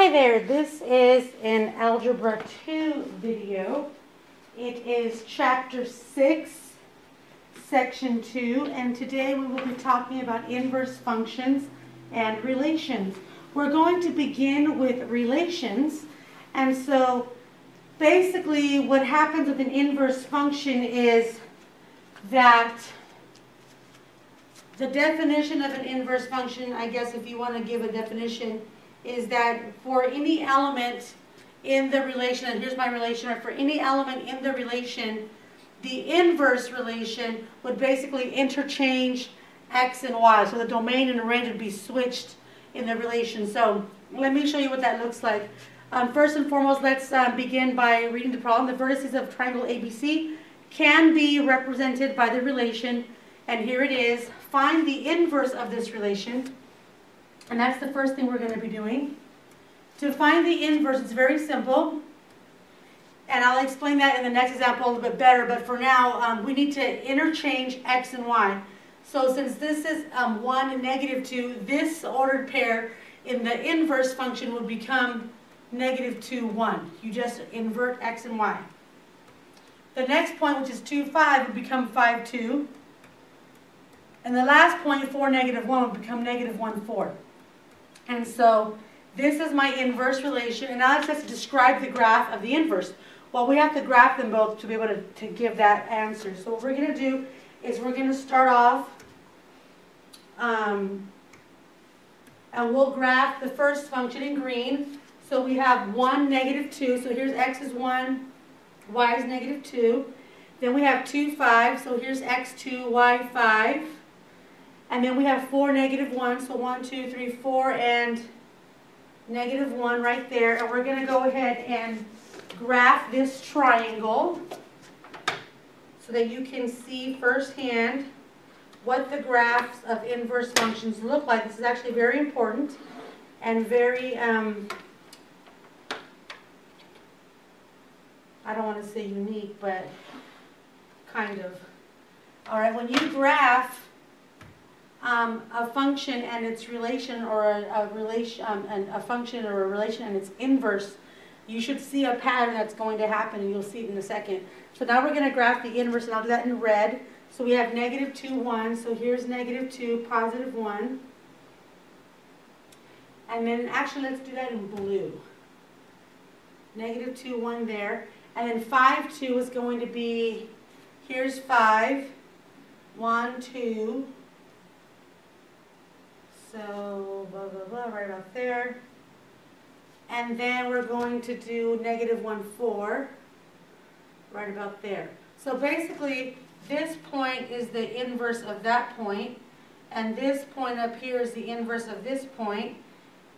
Hi there, this is an Algebra 2 video. It is Chapter 6, Section 2, and today we will be talking about inverse functions and relations. We're going to begin with relations, and so basically what happens with an inverse function is that the definition of an inverse function, I guess if you want to give a definition, is that for any element in the relation, and here's my relation, or for any element in the relation, the inverse relation would basically interchange x and y. So the domain and the range would be switched in the relation. So let me show you what that looks like. First and foremost, let's begin by reading the problem. The vertices of triangle ABC can be represented by the relation, and here it is. Find the inverse of this relation. And that's the first thing we're going to be doing. To find the inverse, it's very simple. And I'll explain that in the next example a little bit better. But for now, we need to interchange x and y. So since this is 1 and negative 2, this ordered pair in the inverse function will become negative 2, 1. You just invert x and y. The next point, which is 2, 5, would become 5, 2. And the last point, 4, negative 1, would become negative 1, 4. And so this is my inverse relation, and now let's just describe the graph of the inverse. Well, we have to graph them both to be able to give that answer. So what we're going to do is we're going to start off, and we'll graph the first function in green. So we have 1, negative 2. So here's x is 1, y is negative 2. Then we have 2, 5. So here's x 2, y 5. And then we have 4, negative 1, so 1, 2, 3, 4, and negative 1 right there. And we're going to go ahead and graph this triangle so that you can see firsthand what the graphs of inverse functions look like. This is actually very important and very, I don't want to say unique, but kind of. All right, when you graph a function and its relation, or a function or a relation and its inverse, you should see a pattern that's going to happen, and you'll see it in a second. So now we're going to graph the inverse, and I'll do that in red. So we have negative 2, 1. So here's negative 2, positive 1. And then actually let's do that in blue. Negative 2, 1 there. And then 5, 2 is going to be, here's 5, 1, 2. So, blah, blah, blah, right about there. And then we're going to do negative 1, 4, right about there. So basically, this point is the inverse of that point, and this point up here is the inverse of this point,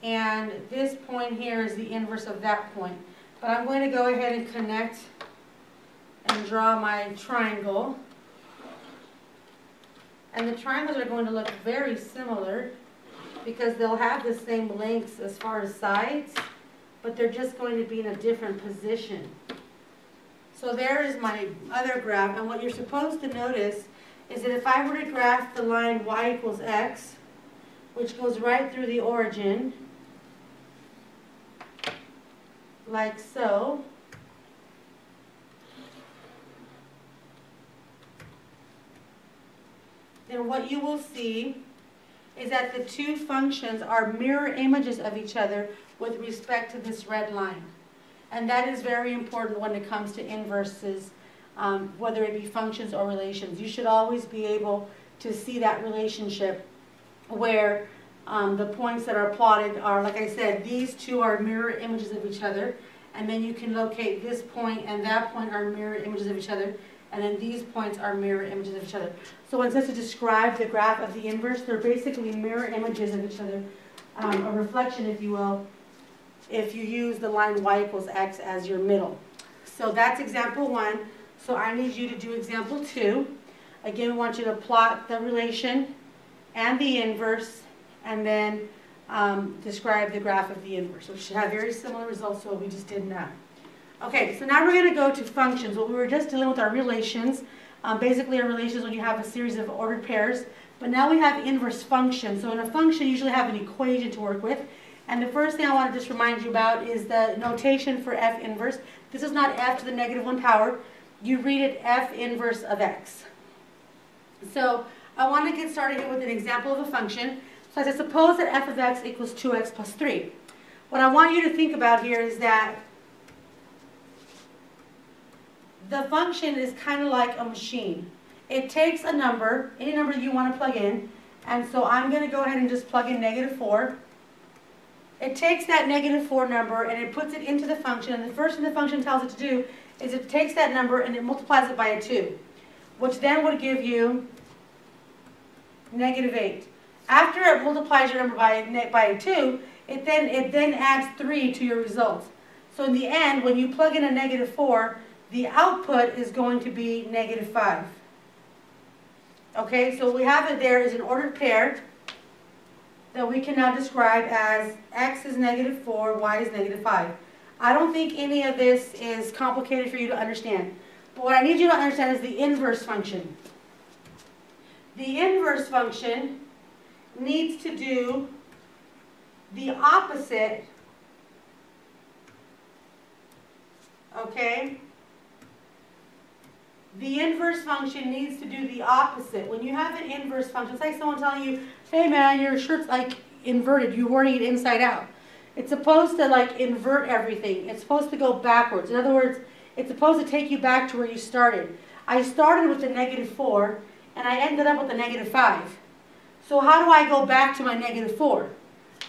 and this point here is the inverse of that point. But I'm going to go ahead and connect and draw my triangle. And the triangles are going to look very similar, because they'll have the same lengths as far as sides, but they're just going to be in a different position. So there is my other graph, and what you're supposed to notice is that if I were to graph the line y equals x, which goes right through the origin, like so, then what you will see is that the two functions are mirror images of each other with respect to this red line. And that is very important when it comes to inverses, whether it be functions or relations. You should always be able to see that relationship where the points that are plotted are, like I said, these two are mirror images of each other, and then you can locate this point and that point are mirror images of each other, and then these points are mirror images of each other. So when it says to describe the graph of the inverse, they're basically mirror images of each other, a reflection, if you will, if you use the line y equals x as your middle. So that's example 1. So I need you to do example 2. Again, we want you to plot the relation and the inverse, and then describe the graph of the inverse. So we should have very similar results to what we just did now. Okay, so now we're going to go to functions. Well, we were just dealing with our relations. Basically, a relation is when you have a series of ordered pairs. But now we have inverse functions. So in a function, you usually have an equation to work with. And the first thing I want to just remind you about is the notation for f inverse. This is not f to the negative 1 power. You read it f inverse of x. So I want to get started here with an example of a function. So I said, suppose that f of x equals 2x plus 3. What I want you to think about here is that the function is kind of like a machine. It takes a number, any number you want to plug in, and so I'm going to go ahead and just plug in negative 4. It takes that negative 4 number and it puts it into the function, and the first thing the function tells it to do is it takes that number and it multiplies it by a 2, which then would give you negative 8. After it multiplies your number by a 2, it then adds 3 to your result. So in the end, when you plug in a negative 4, the output is going to be negative 5. Okay, so what we have it there is an ordered pair that we can now describe as x is negative 4, y is negative 5. I don't think any of this is complicated for you to understand. But what I need you to understand is the inverse function. The inverse function needs to do the opposite, okay? The inverse function needs to do the opposite. When you have an inverse function, it's like someone telling you, hey man, your shirt's like inverted, you're wearing it inside out. It's supposed to like invert everything. It's supposed to go backwards. In other words, it's supposed to take you back to where you started. I started with a negative 4 and I ended up with a negative 5. So how do I go back to my negative 4?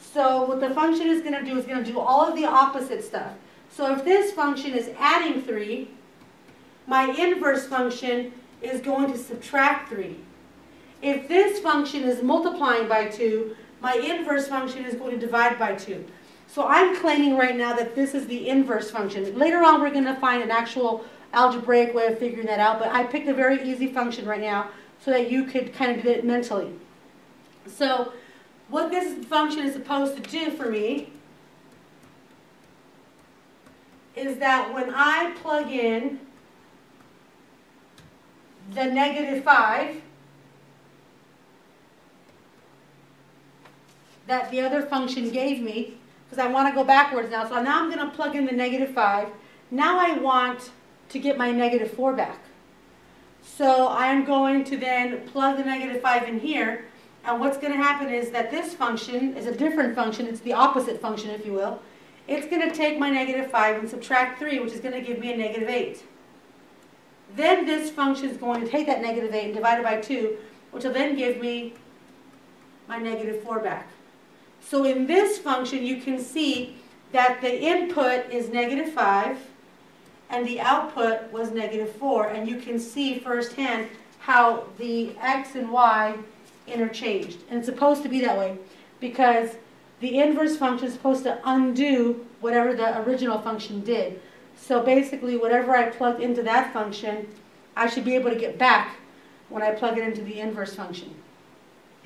So what the function is going to do is going to do all of the opposite stuff. So if this function is adding 3, my inverse function is going to subtract 3. If this function is multiplying by 2, my inverse function is going to divide by 2. So I'm claiming right now that this is the inverse function. Later on we're going to find an actual algebraic way of figuring that out, but I picked a very easy function right now so that you could kind of do it mentally. So what this function is supposed to do for me is that when I plug in the negative 5 that the other function gave me, because I want to go backwards now, so now I'm going to plug in the negative 5. Now I want to get my negative 4 back. So I'm going to then plug the negative 5 in here, and what's going to happen is that this function is a different function. It's the opposite function, if you will. It's going to take my negative 5 and subtract 3, which is going to give me a negative 8. Then this function is going to take that negative 8 and divide it by 2, which will then give me my negative 4 back. So in this function, you can see that the input is negative 5 and the output was negative 4. And you can see firsthand how the x and y interchanged. And it's supposed to be that way because the inverse function is supposed to undo whatever the original function did. So basically, whatever I plugged into that function, I should be able to get back when I plug it into the inverse function.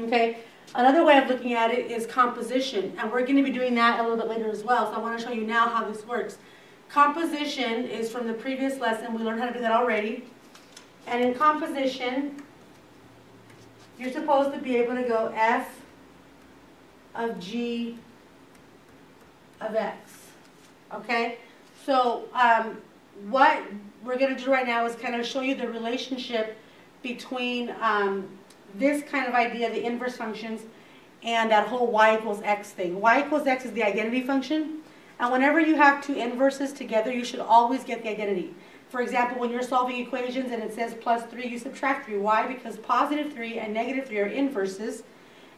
Okay? Another way of looking at it is composition, and we're going to be doing that a little bit later as well, so I want to show you now how this works. Composition is from the previous lesson. We learned how to do that already. And in composition, you're supposed to be able to go f of g of x. Okay? So what we're going to do right now is kind of show you the relationship between this kind of idea, the inverse functions, and that whole y equals x thing. Y equals x is the identity function, and whenever you have two inverses together, you should always get the identity. For example, when you're solving equations and it says plus 3, you subtract 3. Why? Because positive 3 and negative 3 are inverses,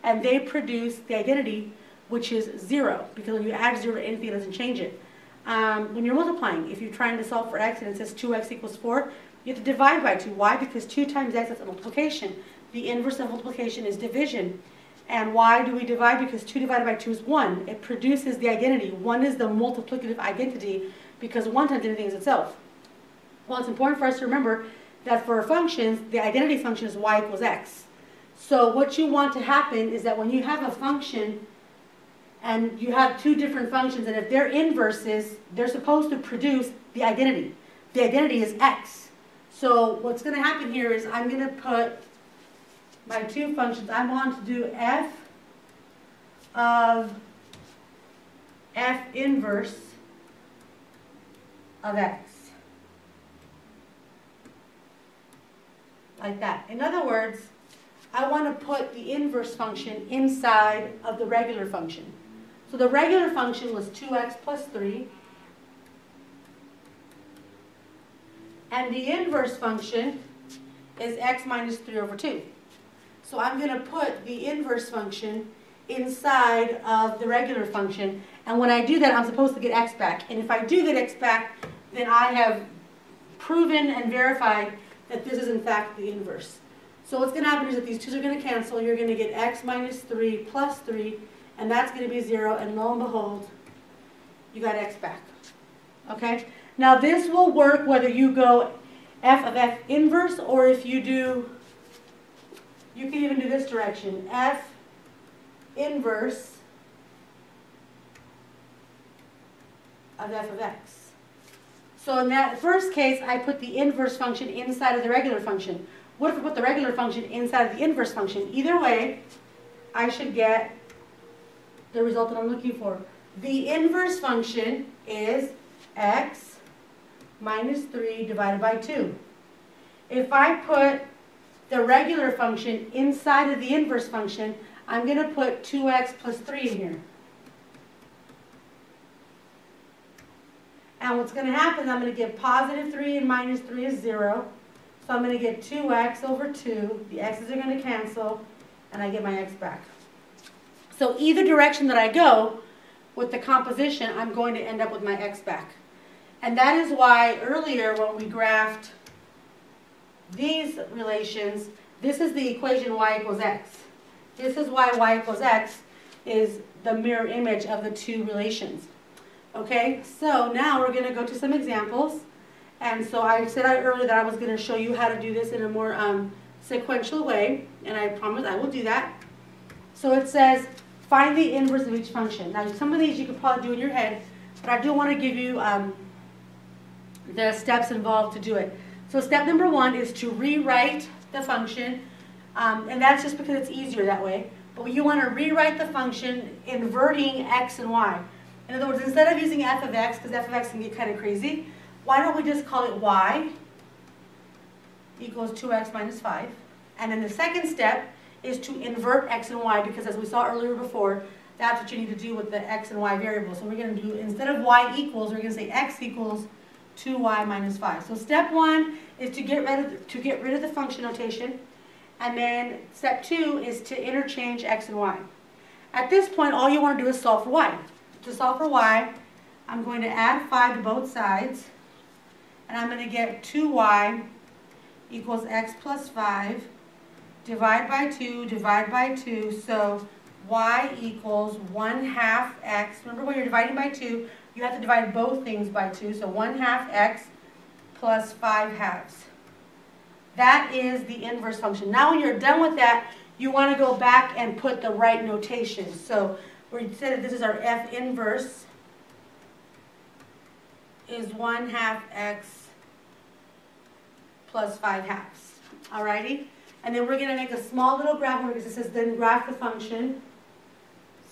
and they produce the identity, which is 0, because when you add 0 to anything, it doesn't change it. When you're multiplying, if you're trying to solve for x and it says 2x equals 4, you have to divide by 2. Why? Because 2 times x is a multiplication. The inverse of multiplication is division. And why do we divide? Because 2 divided by 2 is 1. It produces the identity. 1 is the multiplicative identity because 1 times anything is itself. Well, it's important for us to remember that for functions, the identity function is y equals x. So what you want to happen is that when you have a function and you have two different functions, and if they're inverses, they're supposed to produce the identity. The identity is x. So what's going to happen here is I'm going to put my two functions. I want to do f of f inverse of x. Like that. In other words, I want to put the inverse function inside of the regular function. So the regular function was 2x plus 3. And the inverse function is x minus 3 over 2. So I'm going to put the inverse function inside of the regular function. And when I do that, I'm supposed to get x back. And if I do get x back, then I have proven and verified that this is in fact the inverse. So what's going to happen is that these twos are going to cancel. You're going to get x minus 3 plus 3, and that's going to be 0. And lo and behold, you got x back. Okay? Now this will work whether you go f of f inverse, or if you do, you can even do this direction, f inverse of f of x. So in that first case, I put the inverse function inside of the regular function. What if I put the regular function inside of the inverse function? Either way, I should get the result that I'm looking for. The inverse function is x minus 3 divided by 2. If I put the regular function inside of the inverse function, I'm going to put 2x plus 3 in here. And what's going to happen is I'm going to get positive 3 and minus 3 is 0. So I'm going to get 2x over 2. The x's are going to cancel, and I get my x back. So either direction that I go with the composition, I'm going to end up with my x back. And that is why earlier when we graphed these relations, this is the equation y equals x. This is why y equals x is the mirror image of the two relations. Okay, so now we're going to go to some examples. And so I said earlier that I was going to show you how to do this in a more sequential way, and I promise I will do that. So it says, find the inverse of each function. Now some of these you could probably do in your head, but I do want to give you the steps involved to do it. So step number 1 is to rewrite the function, and that's just because it's easier that way. But you want to rewrite the function inverting x and y. In other words, instead of using f of x, because f of x can get kind of crazy, why don't we just call it y equals 2x minus 5. And then the second step is to invert x and y, because as we saw earlier before, that's what you need to do with the x and y variables. So we're going to do, instead of y equals, we're going to say x equals 2y minus 5. So step 1 is to get rid of the function notation. And then step 2 is to interchange x and y. At this point, all you want to do is solve for y. To solve for y, I'm going to add 5 to both sides. And I'm going to get 2y equals x plus 5. Divide by 2, divide by 2. So y equals 1/2 x. Remember, when you're dividing by 2, you have to divide both things by 2. So 1/2 x plus 5/2. That is the inverse function. Now when you're done with that, you want to go back and put the right notation. So we said that this is our f inverse is 1/2 x plus 5/2. Alrighty? And then we're going to make a small little graph because it says then graph the function.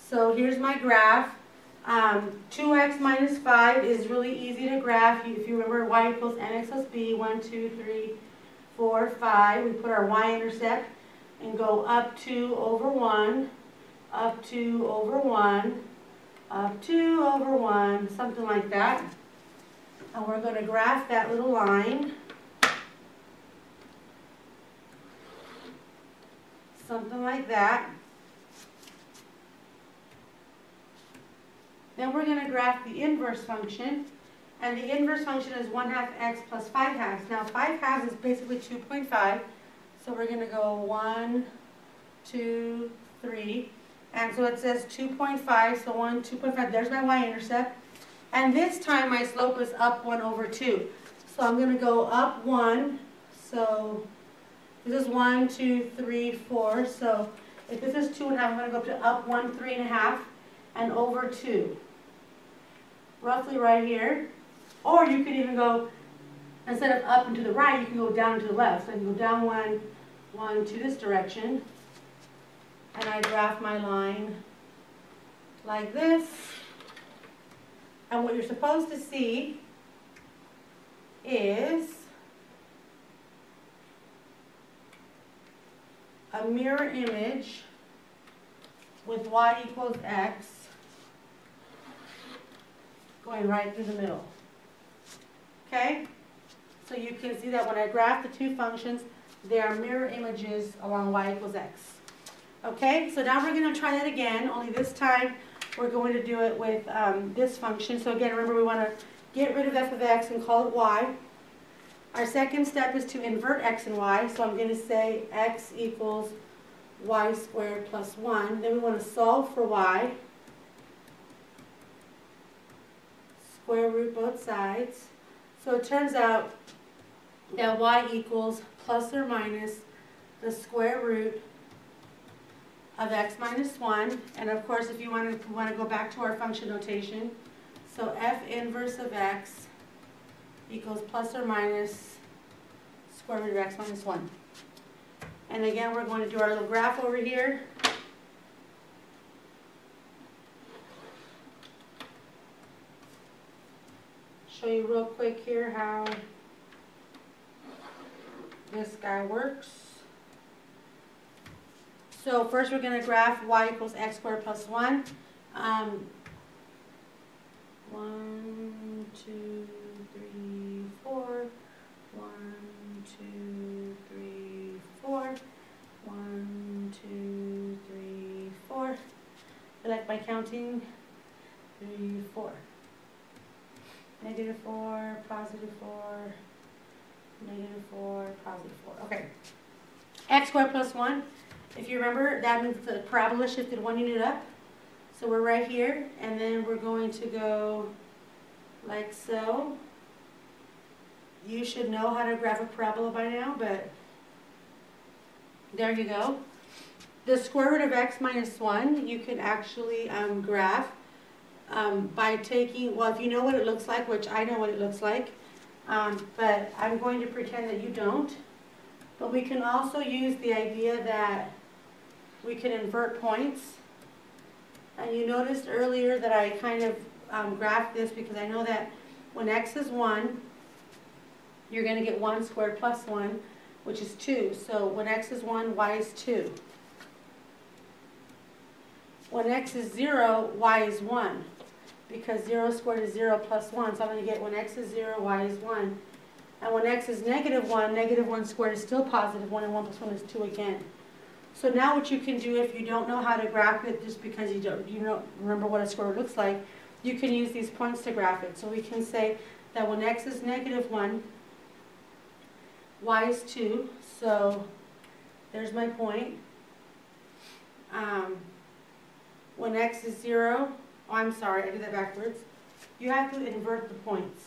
So here's my graph. 2x minus 5 is really easy to graph. If you remember, y equals mx plus b, 1, 2, 3, 4, 5. We put our y-intercept and go up 2 over 1, up 2 over 1, up 2 over 1, something like that. And we're going to graph that little line. Something like that. Then we're going to graph the inverse function. And the inverse function is 1/2 x plus 5/2. Now 5/2 is basically 2.5. So we're going to go 1, 2, 3. And so it says 2.5. So 1, 2.5. There's my y-intercept. And this time my slope is up 1 over 2. So I'm going to go up 1. So this is 1, 2, 3, 4. So if this is 2.5, I'm going to go up to up 1, 3.5, and over 2. Roughly right here. Or you could even go, instead of up and to the right, you can go down and to the left. So I can go down 1 to this direction. And I graph my line like this. And what you're supposed to see is a mirror image with y equals x going right through the middle. Okay? So you can see that when I graph the two functions, they are mirror images along y equals x. Okay? So now we're going to try that again, only this time we're going to do it with this function. So again, remember we want to get rid of f of x and call it y. Our second step is to invert x and y. So I'm going to say x equals y squared plus 1. Then we want to solve for y. Square root both sides. So it turns out that y equals plus or minus the square root of x minus 1. And of course, if you want to go back to our function notation, so f inverse of x equals plus or minus square root of x minus 1. And again, we're going to do our little graph over here. Show you real quick here how this guy works. So first we're going to graph y equals x squared plus 1. 1, 2, 3, 4. 1, 2, 3, 4. 1, 2, 3, 4. I like my counting. 3, 4. Negative 4, positive 4, negative 4, positive 4. Okay. X squared plus 1. If you remember, that means the parabola shifted 1 unit up. So we're right here, and then we're going to go like so. You should know how to graph a parabola by now, but there you go. The square root of x minus 1, you can actually graph by taking, well, if you know what it looks like, which I know what it looks like, but I'm going to pretend that you don't. But we can also use the idea that we can invert points. And you noticed earlier that I kind of graphed this because I know that when x is 1, you're going to get 1 squared plus 1, which is 2. So when x is 1, y is 2. When x is 0, y is 1. Because 0 squared is 0 plus 1. So I'm going to get when x is 0, y is 1. And when x is negative 1 squared is still positive 1, and 1 plus 1 is 2 again. So now what you can do if you don't know how to graph it, just because you don't remember what a square root looks like, you can use these points to graph it. So we can say that when x is negative 1, y is 2. So there's my point. When x is 0, oh, I'm sorry, I did that backwards. You have to invert the points.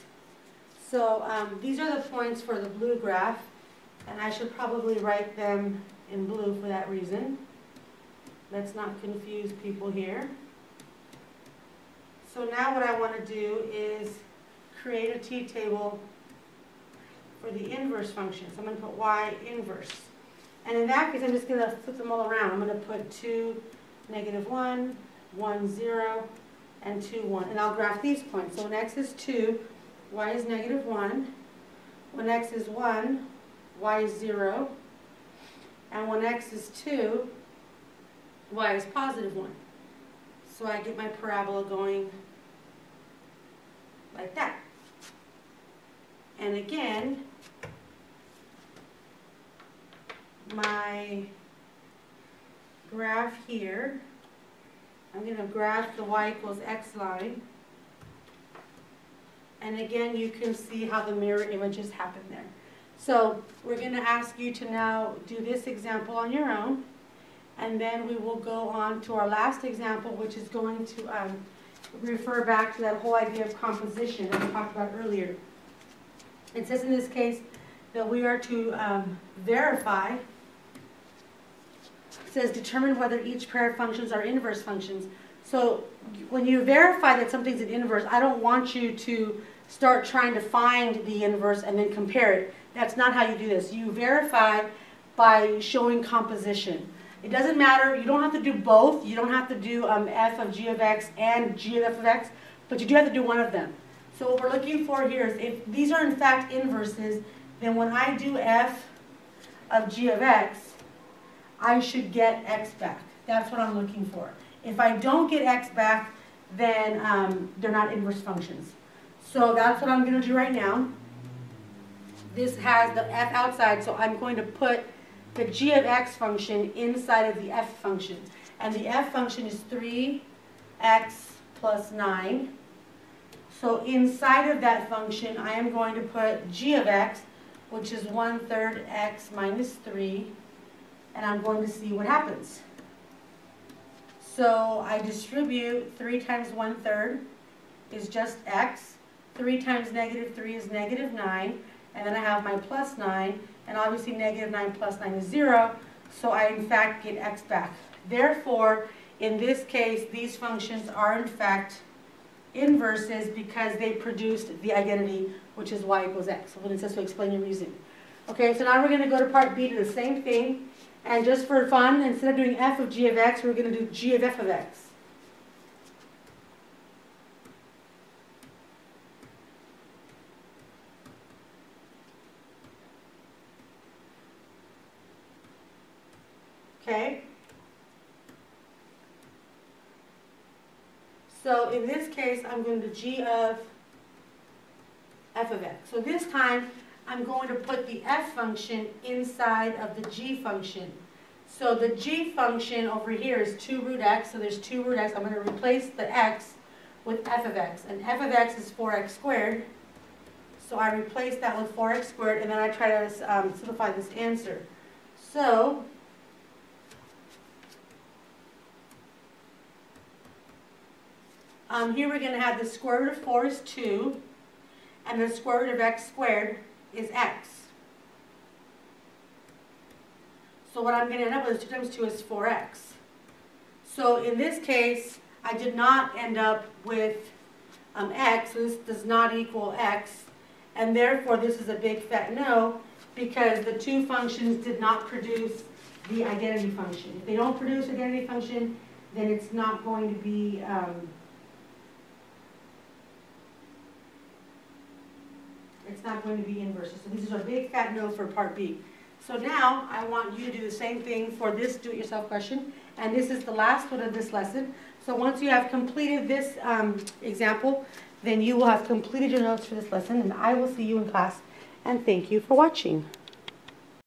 So these are the points for the blue graph, and I should probably write them in blue for that reason. Let's not confuse people here. So now what I want to do is create a t-table for the inverse function. So I'm going to put y inverse. And in that case, I'm just going to flip them all around. I'm going to put 2, negative 1, 1, 0, and 2, 1. And I'll graph these points. So when x is 2, y is negative 1. When x is 1, y is 0. And when x is 2, y is positive 1. So I get my parabola going like that. And again, my graph here, I'm going to graph the y equals x line. And again, you can see how the mirror images happen there. So we're going to ask you to now do this example on your own. And then we will go on to our last example, which is going to refer back to that whole idea of composition that we talked about earlier. It says in this case that we are to verify. It says determine whether each pair of functions are inverse functions. So when you verify that something's an inverse, I don't want you to start trying to find the inverse and then compare it. That's not how you do this. You verify by showing composition. It doesn't matter. You don't have to do both. You don't have to do f of g of x and g of f of x. but you do have to do one of them. So what we're looking for here is if these are in fact inverses, then when I do f of g of x, I should get x back. That's what I'm looking for. If I don't get x back, then they're not inverse functions. So that's what I'm going to do right now. This has the f outside, so I'm going to put the g of x function inside of the f function. And the f function is 3x plus 9. So inside of that function, I am going to put g of x, which is 1/3 x minus 3, and I'm going to see what happens. So I distribute 3 times 1/3 is just x, 3 times -3 is -9, and then I have my plus 9, and obviously -9 plus 9 is 0, so I in fact get x back. Therefore, in this case, these functions are in fact inverses because they produced the identity, which is y equals x. So when it says to explain your reason. Okay, so now we're going to go to part B, do the same thing, and just for fun, instead of doing f of g of x, we're going to do g of f of x. Okay? So in this case, I'm going to do g of f of x. So this time, I'm going to put the f function inside of the g function. So the g function over here is 2 root x, so there's 2 root x. I'm going to replace the x with f of x, and f of x is 4x squared. So I replace that with 4x squared, and then I try to simplify this answer. So here we're going to have the square root of 4 is 2, and the square root of x squared is x. So what I'm going to end up with is 2 times 2 is 4x. So in this case, I did not end up with x, so this does not equal x, and therefore this is a big fat no, because the two functions did not produce the identity function. If they don't produce identity function, then it's not going to be inverses. So this is a big fat no for part B. So now I want you to do the same thing for this do-it-yourself question, and this is the last one of this lesson. So once you have completed this example, then you will have completed your notes for this lesson, and I will see you in class, and thank you for watching.